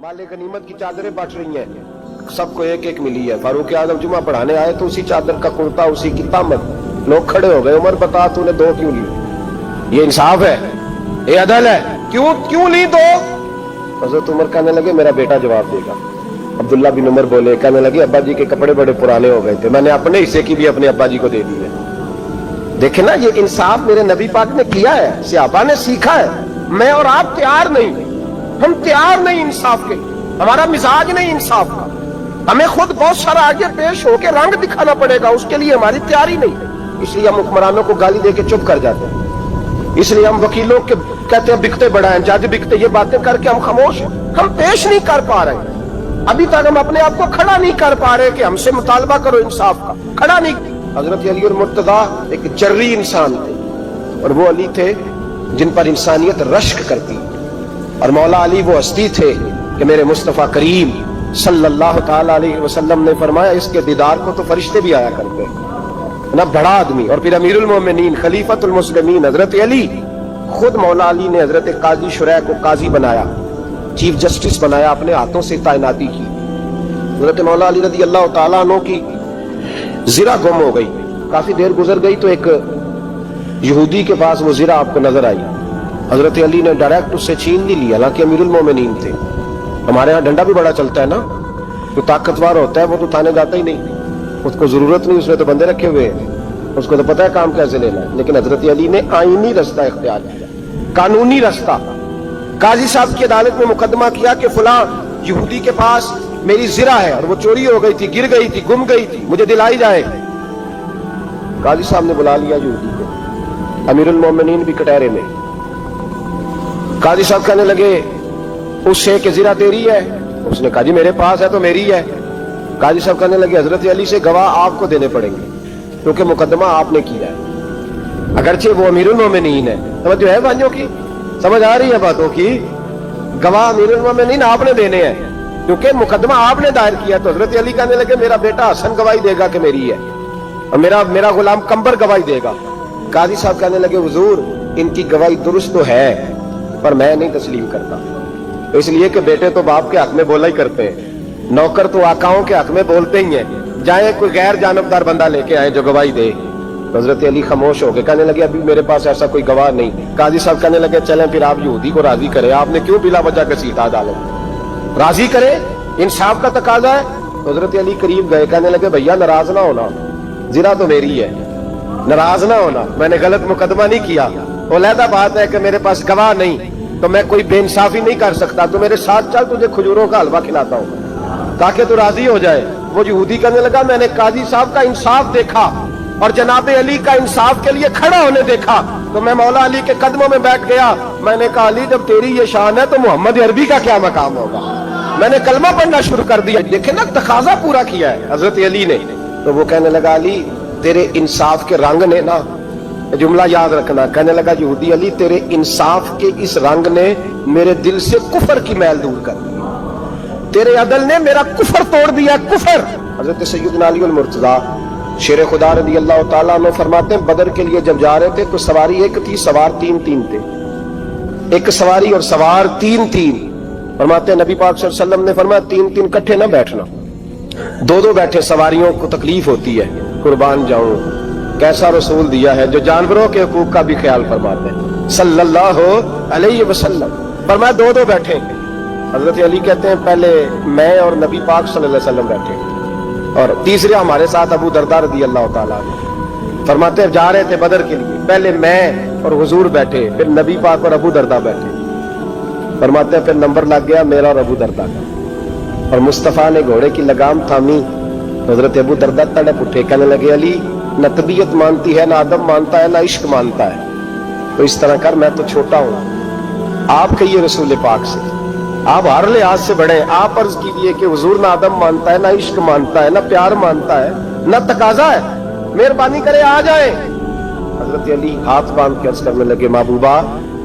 माले गनीमत की चादरें बट रही हैं, सबको एक एक मिली है। फारूक आजम जुमा पढ़ाने आए तो उसी चादर का कुर्ता, उसी की तामत। लोग खड़े हो गए, उमर बता तूने दो क्यों ली? ये इंसाफ है, ये अदल है, क्यों ली दो? हजरत उमर कहने लगे मेरा बेटा जवाब देगा। अब्दुल्ला बिन उमर बोले, कहने लगे अब्बा जी के कपड़े बड़े पुराने हो गए थे, मैंने अपने हिस्से की भी अपने अब्बा जी को दे दी है। देखे ना, ये इंसाफ मेरे नबी पाक ने किया है, सहाबा ने सीखा है। मैं और आप तैयार नहीं, हम तैयार नहीं इंसाफ के, हमारा मिजाज नहीं इंसाफ का। हमें खुद बहुत सारा आगे पेश होकर रंग दिखाना पड़ेगा, उसके लिए हमारी तैयारी नहीं। इसलिए हम हुक्मरानों को गाली देके चुप कर जाते हैं, इसलिए हम वकीलों के कहते हैं बिकते बड़ा है, जज बिकते, ये बातें करके हम खामोश हैं। हम पेश नहीं कर पा रहे, अभी तक हम अपने आप को खड़ा नहीं कर पा रहे कि हमसे मुतालबा करो इंसाफ का, खड़ा नहीं। हजरत अली और मुर्तजा एक जर्री इंसान थे, और वो अली थे जिन पर इंसानियत रश्क करती, और मौला अली वो हस्ती थे कि मेरे मुस्तफा करीम सल्लल्लाहु ताला अलैहि वसल्लम ने फरमाया इसके दीदार को तो फरिश्ते भी आया करते हैं ना, बड़ा आदमी। और फिर अमीरुल मोमिनीन खलीफतुल मुस्लिमीन हजरत अली, खुद मौला अली ने हजरत काजी शुरैह को काजी बनाया, चीफ जस्टिस बनाया, अपने हाथों से तैनाती की। हजरत मौला अली रज़ी अल्लाह ताला अन्हु की ज़िरा गुम हो गई, काफी देर गुजर गई तो एक यहूदी के पास वो ज़िरा आपको नजर आई। हजरत अली ने डायरेक्ट उससे छीन नहीं लिया, हालांकि अमीरुल मोमिनीन थे। हमारे यहाँ डंडा भी बड़ा चलता है ना, जो ताकतवर होता है वो तो थाने जाता ही नहीं, उसको जरूरत नहीं, उसने तो बंदे रखे हुए हैं, उसको तो पता है काम कैसे लेना है। लेकिन हजरत अली ने आईनी रास्ता इख्तियार किया, कानूनी रास्ता। काजी साहब की अदालत में मुकदमा किया कि फलां यहूदी के पास मेरी ज़िरा है और वो चोरी हो गई थी, गिर गई थी, गुम गई थी, मुझे दिलाई जाए। काजी साहब ने बुला लिया यहूदी को, अमीरुल मोमिनीन भी कटहरे में। काजी साहब कहने लगे उससे कि ज़िरा तेरी है? उसने कहा जी मेरे पास है तो मेरी है। काजी साहब कहने लगे हजरत अली से गवाह आपको देने पड़ेंगे, क्योंकि मुकदमा आपने किया है, अगरचे वो अमीरुल मोमिनीन है। समझ जो है भाइयों की, समझ आ रही है बातों की? गवाह अमीरुल मोमिनीन आपने देने हैं, क्योंकि मुकदमा आपने दायर किया। तो हजरत अली कहने लगे मेरा बेटा हसन गवाही देगा कि मेरी है, और मेरा गुलाम कंबर गवाही देगा। काजी साहब कहने लगे हुजूर इनकी गवाही दुरुस्त तो है, पर मैं नहीं तस्लीम करता, इसलिए कि बेटे तो बाप के हक में बोला ही करते हैं, नौकर तो आकाओं के हक में बोलते ही हैं, जाए कोई गैर जानबदार बंदा लेके आए जो गवाही दे। हजरत अली खामोश हो गए, कहने लगे अभी मेरे पास ऐसा कोई गवाह नहीं। काजी साहब कहने लगे चलें फिर आप यहूदी को राजी करें, आपने क्यों बिला वजह घसीटा डाले, राजी करें, इंसाफ का तकाजा है। हजरत अली करीब गए, कहने लगे भैया नाराज ना होना, ज़िरा तो मेरी है, नाराज ना होना, मैंने गलत मुकदमा नहीं किया। अलहदा बात है कि मेरे पास गवाह नहीं तो मैं कोई बेइंसाफी नहीं कर सकता, तो मेरे साथ चल, तुझे खजूरों का हलवा खिलाता हूँ ताकि तू राजी हो जाए। वो यहूदी कहने लगा मैंने काजी साहब का इंसाफ देखा और जनाबे अली का इंसाफ के लिए खड़ा होने देखा, तो मैं मौला अली के कदमों में बैठ गया। मैंने कहा अली जब तेरी ये शान है तो मोहम्मद अरबी का क्या मकाम होगा। मैंने कलमा पढ़ना शुरू कर दिया। देखे ना, तकाजा पूरा किया है हजरत अली ने। तो वो कहने लगा अली तेरे इंसाफ के रंग ने ना, जुमला याद रखना, कहने लगा यहूदी अली तेरे इंसाफ के इस रंग ने मेरे दिल से कुफर की मैल दूर कर दी, तेरे अदल ने मेरा कुफर तोड़ दिया, कुफर। हजरत सैयदना अली अल मुर्तज़ा शेर खुदा रज़ी अल्लाह ताला अन्हु फरमाते हैं बदर के लिए जब जा रहे थे तो सवारी एक थी, सवार तीन थे, एक सवारी और सवार तीन। फरमाते नबी पाक सल्लल्लाहु अलैहि वसल्लम ने फरमाया तीन इकट्ठे ना बैठना, दो बैठे सवारियों को तकलीफ होती है। कुर्बान जाऊं, कैसा रसूल दिया है जो जानवरों के हकूक का भी ख्याल फरमाते हैं सल्लल्लाहु अलैहि वसल्लम। फरमाया दो बैठे। हजरत अली कहते हैं पहले मैं और नबी पाक सल्लल्लाहु अलैहि वसल्लम बैठे, और तीसरे हमारे साथ अबू दरदा रज़ी अल्लाह ताला अन्हु। फरमाते जा रहे थे बदर के लिए, पहले मैं और हुजूर बैठे, फिर नबी पाक और अबू दरदा बैठे। फरमाते फिर नंबर लग गया मेरा और अबू दरदा का, और मुस्तफा ने घोड़े की लगाम थामी। हजरत अबू दरदा तड़प उठे, कहने लगे अली न तबीयत मानती है, ना अदब मानता है, ना इश्क मानता है, तो इस तरह कर, मैं तो छोटा हूं, आप कहिए रसूल पाक से, आप हर लिहाज से बड़े, आप अर्ज कीजिए कि हुजूर ना अदब मानता है, ना इश्क मानता है, ना प्यार मानता है, ना तकाजा है, मेहरबानी करे आ जाए। हजरत अली हाथ बांध के अर्ज करने लगे महबूबा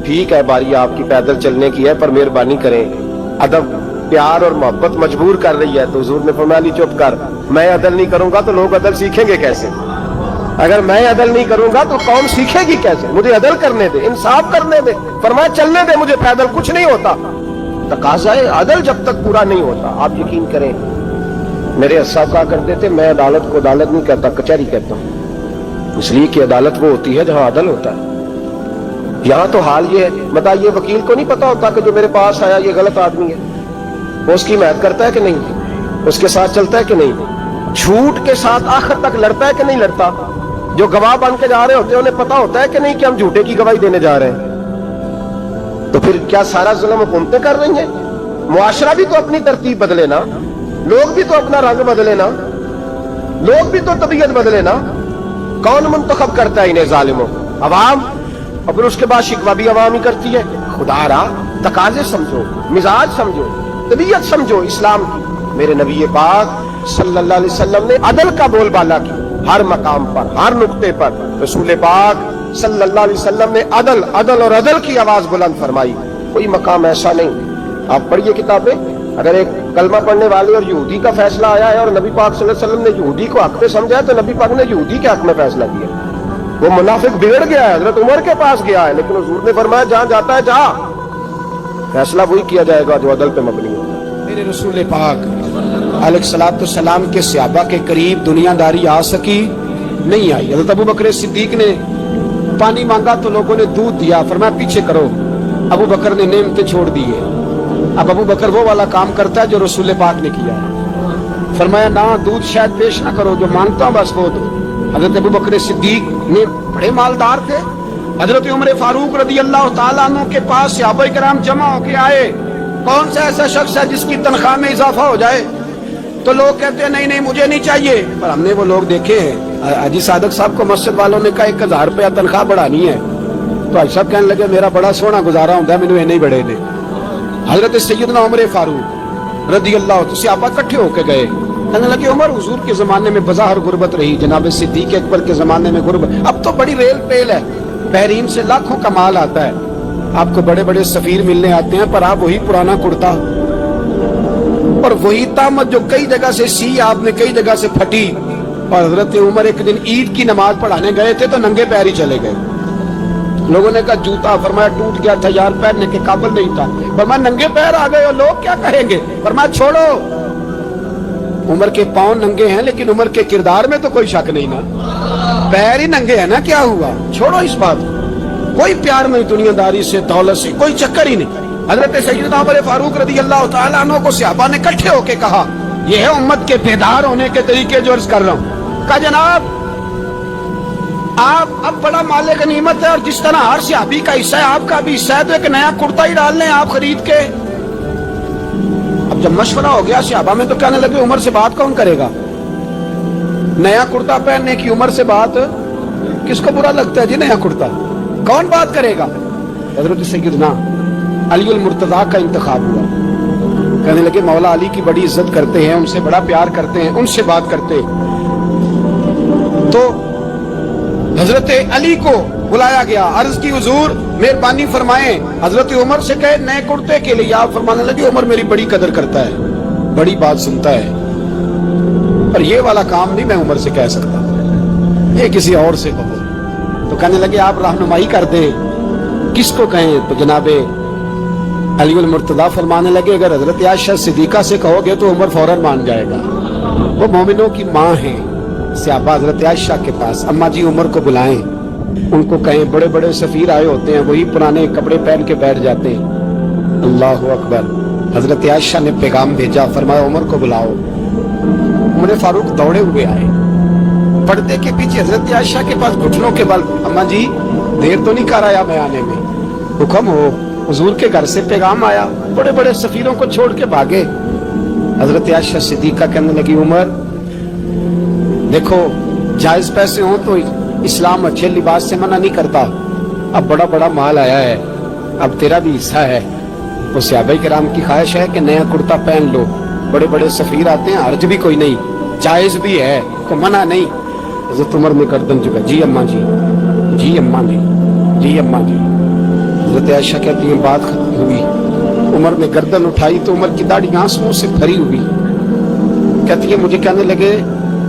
ठीक है बारी आपकी पैदल चलने की है, पर मेहरबानी करें, अदब प्यार और मोहब्बत मजबूर कर रही है। तो हुजूर ने फरमाया अली चुप कर, मैं अदल नहीं करूंगा तो लोग अदल सीखेंगे कैसे, अगर मैं अदल नहीं करूंगा तो कौम सीखेगी कैसे, मुझे अदल करने दे, इंसाफ करने दे। फरमाया चलने दे मुझे पैदल, कुछ नहीं होता। तकाज़ाए अदल जब तक पूरा नहीं होता, आप यकीन करें, मेरे साहब कहा करते थे, मैं अदालत को अदालत नहीं कहता, कचहरी कहता हूँ, इसलिए कि अदालत वो होती है जहां अदल होता है। यहां तो हाल ये है, बताइए वकील को नहीं पता होता कि जो मेरे पास आया ये गलत आदमी है, वो उसकी हिमायत करता है कि नहीं, उसके साथ चलता है कि नहीं, झूठ के साथ आखिर तक लड़ता है कि नहीं लड़ता। जो गवाह बन के जा रहे होते हैं उन्हें पता होता है कि नहीं कि हम झूठे की गवाही देने जा रहे हैं। तो फिर क्या सारा जुल्म हुकूमतें कर रही हैं? मुआशरा भी तो अपनी तरतीब बदले ना, लोग भी तो अपना रंग बदले ना, लोग भी तो तबीयत बदले ना। कौन मुंतखब करता है इन्हें जालिमों? अवाम। और फिर उसके बाद शिकवा भी अवाम ही करती है। खुदा रा, तकाजे समझो, मिजाज समझो, तबीयत समझो इस्लाम की। मेरे नबी पाक सल्लल्लाहु अलैहि वसल्लम ने अदल का बोलबाला की, हर मकाम पर, हर नुक्ते पर। रसूल पाक सल्लल्लाहु अलैहि वसल्लम ने अदल अदल और अदल की आवाज बुलंद फरमाई। कोई मकाम ऐसा नहीं। आप पढ़िए किताबें, अगर एक कलमा पढ़ने वाले और यहूदी का फैसला आया है और नबी पाक सल्लल्लाहु अलैहि वसल्लम ने यहूदी को हक पे समझा है, तो नबी पाक ने यहूदी के हक में फैसला किया। वो मुनाफिक बिगड़ गया है, हजरत उमर के पास गया है, लेकिन हुजूर ने फरमाया जहां जाता है जा, फैसला वही किया जाएगा जो अदल पे मबनी होगा। मेरे रसूल पाक अलैहिस्सलातु सलाम के सहाबा के करीब दुनियादारी आ सकी नहीं आई। हज़रत अबू बकर सिद्दीक ने पानी मांगा तो लोगों ने दूध दिया, फरमाया पीछे करो। अबू बकर ने नेमतें छोड़ दी है। अब अबू बकर वो वाला काम करता है जो रसूल पाक ने किया। फरमाया ना, दूध शायद पेश ना करो, जो मांगता हूं बस वो दो। हज़रत अबू बकर सिद्दीक ने बड़े मालदार थे। हज़रत उमर फारूक रज़ी अल्लाह तआला अन्हु के पास सहाबाए किराम जमा होके आए। कौन सा ऐसा शख्स है जिसकी तनख्वाह में इजाफा हो जाए? तो लोग कहते हैं नहीं नहीं मुझे नहीं चाहिए। पर हमने वो लोग देखे हैं, हाजी सादक साहब को मस्जिद वालों ने कहा 1000 रुपया तनख्वाह बढ़ानी है, तो हाजी साहब कहने लगे मेरा बड़ा सोहना गुजारा होंगे, मैंने नहीं बड़े ने। हजरत सैयदना उमर फारूक रज़ी अल्लाह तआला सहाबा इकट्ठे होके गए, कहने लगे उमर हुजूर के जमाने में बज़ाहिर गुर्बत रही, जनाब सिद्दीक अकबर के जमाने में गुर्बत, अब तो बड़ी रेल पेल है, बहरीन से लाखों का माल आता है, आपको बड़े बड़े सफीर मिलने आते हैं, पर आप वही पुराना कुर्ता और वही तामत जो कई जगह से सी आपने कई जगह से फटी। और हजरत उमर एक दिन ईद की नमाज पढ़ाने गए थे तो नंगे पैर ही चले गए। लोगों ने कहा जूता, फरमाया टूट गया था यार, पहनने के काबिल नहीं था। फरमाया नंगे पैर आ गए और लोग क्या कहेंगे? फरमाया छोड़ो, उमर के पांव नंगे हैं लेकिन उमर के किरदार में तो कोई शक नहीं ना, पैर ही नंगे है ना, क्या हुआ? छोड़ो इस बात को, कोई प्यार नहीं दुनियादारी से, दौलत से कोई चक्कर ही नहीं। हजरत सैयदना उमर फारूक रज़ी अल्लाह तआला अन्हु को सहाबा ने इकट्ठे होके कहा, यह है उम्मत के बेदार होने के तरीके जो अर्ज कर रहा हूं। कहा जनाब आप अब बड़ा माले गनीमत है और जिस तरह हर सहाबी का हिस्सा है आपका भी हिस्सा है, तो एक नया कुर्ता ही डाल लें आप खरीद के। अब जब मशवरा हो गया सहाबा में तो कहने लगे उमर से बात कौन करेगा? नया कुर्ता पहनने की उमर से बात किसको बुरा लगता है जी? नया कुर्ता कौन बात करेगा? हजरत सैयदना अली उल मुर्तजा का इंतखाब हुआ। कहने लगे मौला अली की बड़ी इज्जत करते हैं, उनसे बड़ा प्यार करते हैं, उनसे बात करते। तो हजरत अली को बुलाया गया, अर्ज की हुजूर मेहरबानी फरमाएं। हजरत उमर से कहे नए कुर्ते के लिए। आप फरमाने लगे उमर मेरी बड़ी कदर करता है, बड़ी बात सुनता है, पर ये वाला काम नहीं मैं उमर से कह सकता, ये किसी और से कहो। तो कहने लगे आप रहनुमाई कर दे, किसको कहें? तो जनाबे अली उल मुर्तजा फरमाने लगे अगर हजरत आयशा सिद्दीका से कहोगे तो उमर फौरन मान जाएगा, वो मोमिनों की माँ है। सहाबा हजरत आयशा के पास, अम्मा जी उमर को बुलाएं, उनको कहें बड़े बड़े सफीर आए होते हैं, वही पुराने कपड़े पहन के बैठ जाते हैं। अल्लाहु अकबर। हजरत आयशा ने पैगाम भेजा, फरमाया उमर को बुलाओ। उमर फारूक दौड़े हुए आए, पर्दे के पीछे हजरत आयशा के पास घुटनों के बल, अम्मा जी देर तो नहीं कर आया मैं आने में? हुक्म हो, हुजूर के घर से पैगाम आया, बड़े बड़े सफीरों को छोड़ के भागे। हजरत आयशा सिद्दीका कहने लगी उमर देखो जायज पैसे हो तो इस्लाम अच्छे लिबास से मना नहीं करता, अब बड़ा बड़ा माल आया है, अब तेरा भी हिस्सा है। तो सहाबाए किराम की ख्वाहिश है कि नया कुर्ता पहन लो, बड़े बड़े सफीर आते हैं, हर्ज भी कोई नहीं, जायज भी है, को मना नहीं। हजरत उमर ने गर्दन झुका, जी अम्मा जी, जी अम्मा जी, जी अम्मा जी। हजरत आयशा कहती है बात खत्म हुई, उमर ने गर्दन उठाई तो उमर की दाढ़ी आंसुओं से भरी हुई। कहती है मुझे कहने लगे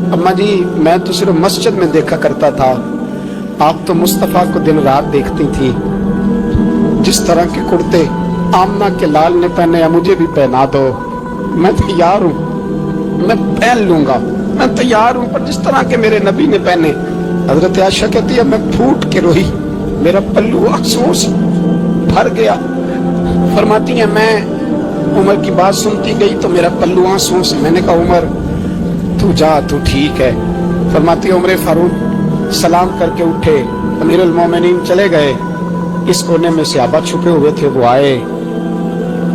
अम्मा जी मैं तो सिर्फ मस्जिद में देखा करता था, आप तो मुस्तफा को दिन रात देखती थी, जिस तरह के कुर्ते आमना के लाल ने पहने या मुझे भी पहना दो, मैं तैयार हूँ, मैं पहन लूंगा, मैं तैयार हूँ, पर जिस तरह के मेरे नबी ने पहने। हजरत आयशा कहती है मैं फूट के रोई, मेरा पल्लू आंसुओं से भर गया। फरमाती है मैं उमर की बात सुनती गई तो मेरा पल्लू आंसुओं से, मैंने कहा उमर तू जा, तू ठीक है। फरमाती है उमर फारूक सलाम करके उठे, अमीरुल मोमिनीन चले गए। इस कोने में सहाबा छुपे हुए थे, वो आए,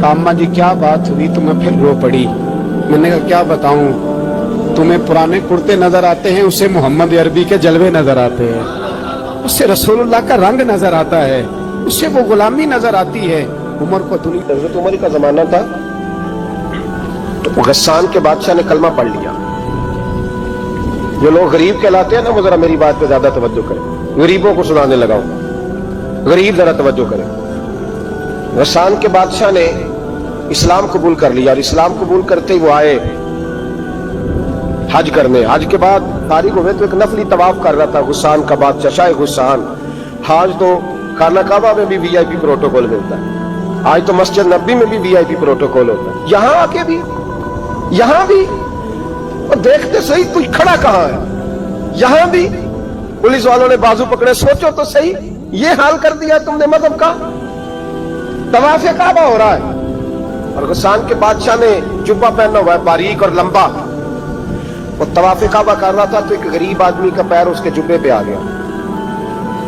अम्मा जी क्या बात हुई? तो मैं फिर रो पड़ी। मैंने कहा क्या बताऊं, तुम्हें पुराने कुर्ते नजर आते हैं, उसे मोहम्मद अरबी के जलवे नजर आते हैं, उससे रसूलुल्लाह का रंग नजर आता है, उससे वो गुलामी नजर आती है। उमर को दुनिया, हजरत उमर का जमाना था तो गस्सान के बादशाह ने कलमा पढ़ लिया। जो लोग गरीब कहलाते हैं ना, वो जरा मेरी बात पे ज्यादा तवज्जो करें, गरीबों को सुनाने लगा हूं, गरीब जरा तवज्जो करें। गस्सान के बादशाह ने इस्लाम कबूल कर लिया और इस्लाम कबूल करते ही वो आए हज करने। हज के बाद तारीख हुए तो एक नफली तवाफ कर रहा था गुस्सान का बादशाह, शाह गुस्सान। आज तो खाना काबा में भी वीआईपी प्रोटोकॉल मिलता है, आज तो मस्जिद नबी में भी वीआईपी प्रोटोकॉल होता है, यहां आके भी, यहां भी। और देखते सही कोई खड़ा कहां है, यहां भी पुलिस वालों ने बाजू पकड़े। सोचो तो सही, ये हाल कर दिया तुमने मजहब का। तवाफ़े काबा हो रहा है और गुस्सान के बादशाह ने जुब्बा पहना हुआ है बारीक और लंबा। वो तवाफ़े काबा कर रहा था तो एक गरीब आदमी का पैर उसके जुब्बे पे आ गया।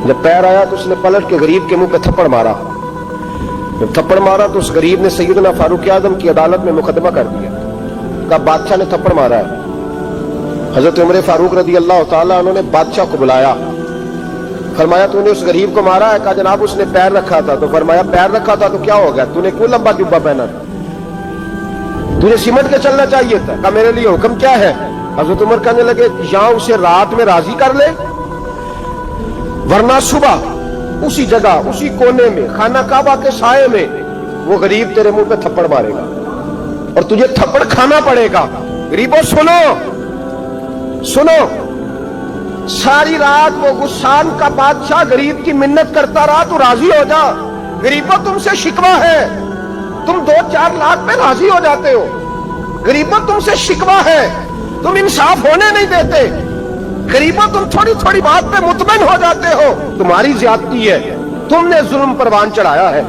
जब पैर आया तो उसने पलट के गरीब के मुंह पे थप्पड़ मारा। जब थप्पड़ मारा तो उस गरीब ने सैयदना फारूक आजम की अदालत में मुकदमा कर दिया, कहा बादशाह ने थप्पड़ मारा है। हजरत उमर फारूक रदी अल्लाह तआला अन्हु ने बादशाह को बुलाया, फरमाया तूने उस गरीब को मारा है? कहा जनाब उसने पैर रखा था। तो फरमाया पैर रखा था तो क्या हो गया, तूने क्यों लंबा जुब्बा पहना था, तुझे सिमट के चलना चाहिए था। कहा मेरे लिए हुक्म क्या है? हजरत उमर कहने लगे या उसे रात में राजी कर ले, वरना सुबह उसी जगह उसी कोने में खाना काबा के साये में वो गरीब तेरे मुंह पे थप्पड़ मारेगा और तुझे थप्पड़ खाना पड़ेगा। गरीबों सुनो सुनो, सारी रात वो गुस्सान का बादशाह गरीब की मिन्नत करता रहा, तू राजी हो जा। गरीबों तुमसे शिकवा है, तुम 2-4 लाख पे राजी हो जाते हो। गरीबों तुमसे शिकवा है, तुम इंसाफ होने नहीं देते। गरीबों तुम थोड़ी थोड़ी बात पे मुतमईन हो जाते हो, तुम्हारी ज्यादती है, तुमने जुल्म परवान चढ़ाया है।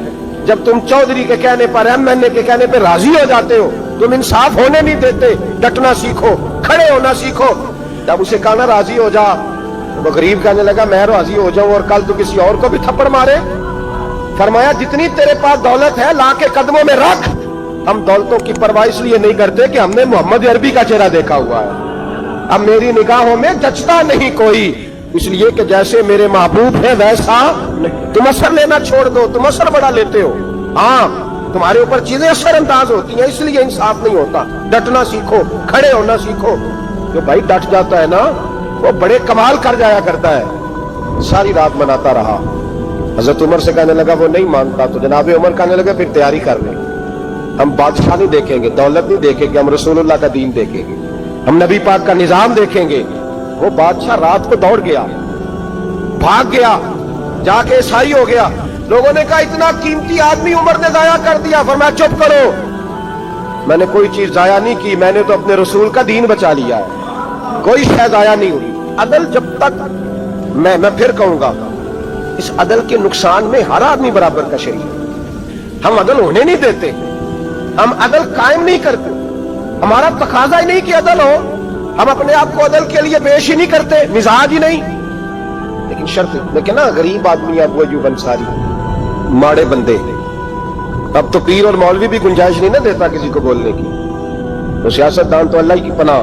जब तुम चौधरी के कहने पर, एमएनए के कहने पर राजी हो जाते हो, तुम इंसाफ होने नहीं देते। डटना सीखो, खड़े होना सीखो। जब उसे कहा ना राजी हो जा, तो गरीब कहने लगा मैं राजी हो जाऊं और कल तू किसी और को भी थप्पड़ मारे। फरमाया जितनी तेरे पास दौलत है ला के कदमों में रख। हम दौलतों की परवाह इसलिए नहीं करते कि हमने मोहम्मद अरबी का चेहरा देखा हुआ है, अब मेरी निगाहों में जचता नहीं कोई, इसलिए कि जैसे मेरे महबूब है वैसा नहीं। तुम असर लेना छोड़ दो, तुम असर बड़ा लेते हो। हाँ, तुम्हारे ऊपर चीजें असर अंदाज होती हैं, इसलिए इंसाफ नहीं होता। डटना सीखो, खड़े होना सीखो। जो भाई डट जाता है ना, वो बड़े कमाल कर जाया करता है। सारी रात मनाता रहा। हजरत उमर से कहने लगा वो नहीं मानता, तो जनाब उमर कहने लगे फिर तैयारी कर ले, हम बादशाह नहीं देखेंगे, दौलत नहीं देखेंगे, हम रसूलुल्लाह का दीन देखेंगे, हम नबी पाक का निजाम देखेंगे। वो बादशाह रात को दौड़ गया, भाग गया, जाके ईसाई हो गया। लोगों ने कहा इतना कीमती आदमी उमर ने जाया कर दिया। फरमाया चुप करो, मैंने कोई चीज जाया नहीं की, मैंने तो अपने रसूल का दीन बचा लिया है, कोई शय जाया नहीं हुई। अदल जब तक, मैं फिर कहूंगा, इस अदल के नुकसान में हर आदमी बराबर का शरीक। हम अदल होने नहीं देते, हम अदल कायम नहीं करते, हमारा तकाजा ही नहीं कि अदल हो, हम अपने आप को अदल के लिए पेश ही नहीं करते, मिजाज ही नहीं। लेकिन शर्त, लेकिन ना गरीब आदमी अबू अय्यूब अंसारी, माड़े बंदे, अब तो पीर और मौलवी भी गुंजाइश नहीं ना देता किसी को बोलने की। तो सियासतदान तो अल्लाह की पनाह,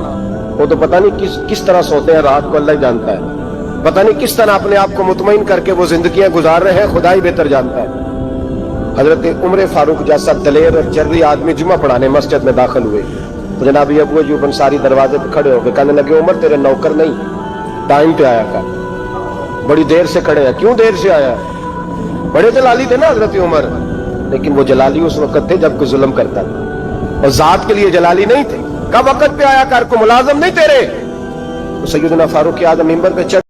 वो तो पता नहीं किस तरह सोते हैं रात को, अल्लाह ही जानता है। पता नहीं किस तरह अपने आप को मुतमईन करके वो जिंदगियां गुजार रहे हैं, खुदा ही बेहतर जानता है। हजरत उमर फारूक जैसा दलेर और जर्री आदमी जुमा पढ़ाने मस्जिद में दाखिल हुए तो जनाब अबू अय्यूब अंसारी दरवाजे पे खड़े हो गए, कहने लगे उमर तेरे नौकर नहीं, टाइम पे आया कर, बड़ी देर से खड़े हैं। क्यों देर से आया? बड़े जलाली थे ना हजरत उमर, लेकिन वो जलाली उस वक्त थे जब कोई जुल्म करता था, और जात के लिए जलाली नहीं थे। कब वक्त पे आया कर, को मुलाजम नहीं तेरे। तो सैयदना फारूक आजम मिंबर पे चढ़े।